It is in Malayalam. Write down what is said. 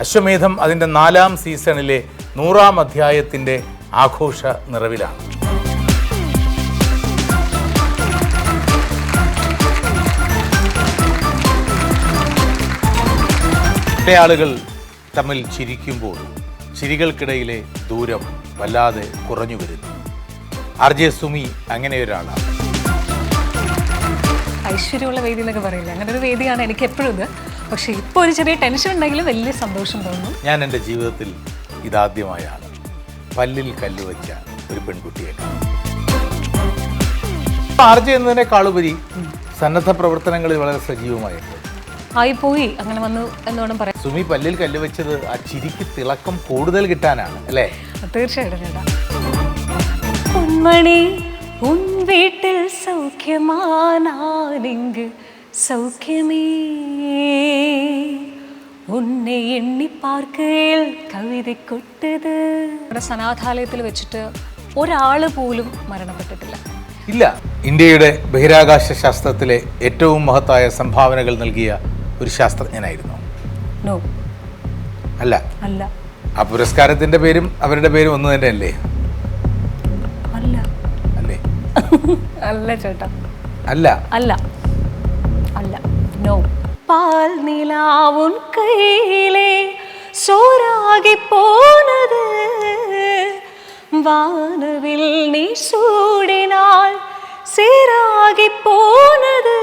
അശ്വമേധം അതിൻ്റെ 4ാം സീസണിലെ 100ാം അധ്യായത്തിൻ്റെ ആഘോഷ നിറവിലാണ്. ചില ആളുകൾ തമ്മിൽ ചിരിക്കുമ്പോൾ ചിരികൾക്കിടയിലെ ദൂരം വല്ലാതെ കുറഞ്ഞു വരുന്നു. RJ സുമി അങ്ങനെ ഒരാളാണ്. ഐശ്വര്യമുള്ള വേദി എന്നൊക്കെ പറയില്ല, അങ്ങനെ ഒരു വേദിയാണ് എനിക്ക് എപ്പോഴും ഇത്. പക്ഷേ ഇപ്പോൾ ഒരു ചെറിയ ടെൻഷൻ ഉണ്ടെങ്കിലും വലിയ സന്തോഷം തോന്നുന്നു. ഞാൻ എൻ്റെ ജീവിതത്തിൽ ഇതാദ്യമായാണ് പല്ലിൽ കല്ലുവെച്ച ഒരു പെൺകുട്ടിയെ കാണുന്നത്. RJ എന്നതിനേക്കാളുപരി സന്നദ്ധ പ്രവർത്തനങ്ങളിൽ വളരെ സജീവമായിട്ട് ആയിപ്പോയി അങ്ങനെ വന്നു എന്ന് വേണം പറയാം. സുമി പല്ലിൽ കല്ലുവെച്ചത് ആ ചിരിക്ക് തിളക്കം കൂടുതൽ കിട്ടാനാണ് അല്ലേ? തീർച്ചയായിട്ടും ചേട്ടാ. പൊന്മണി ഉൻ വീട്ടിൽ സൗഖ്യമാനാനിങ്ക് സൗഖ്യമേ, ഉന്നെ എണ്ണി പാർക്കയിൽ കവിത കൊട്ടത്. നമ്മുടെ സനാഥാലയത്തിൽ വെച്ചിട്ട് ഒരാൾ പോലും മരണപ്പെട്ടിട്ടില്ല. ഇല്ല. ഇന്ത്യയുടെ ബഹിരാകാശ ശാസ്ത്രത്തിലെ ഏറ്റവും മഹത്തായ സംഭാവനകൾ നൽകിയ ഒരു ശാസ്ത്രജ്ഞനായിരുന്നു. നോ, അല്ല. അല്ല. ആ പുരസ്കാരത്തിന്റെ പേരും അവരുടെ പേരും ഒന്ന് തന്നെ അല്ലേ? അല്ല. അല്ലേ? അല്ല ചേട്ടാ, അല്ല. അല്ല, അല്ല. നോ. പാൽ നിലാവുൻ കൈയിലെ സോരാകി പോനത്, വാനവിൽ നീ സൂടിനാൽ സീരാകി പോനത്,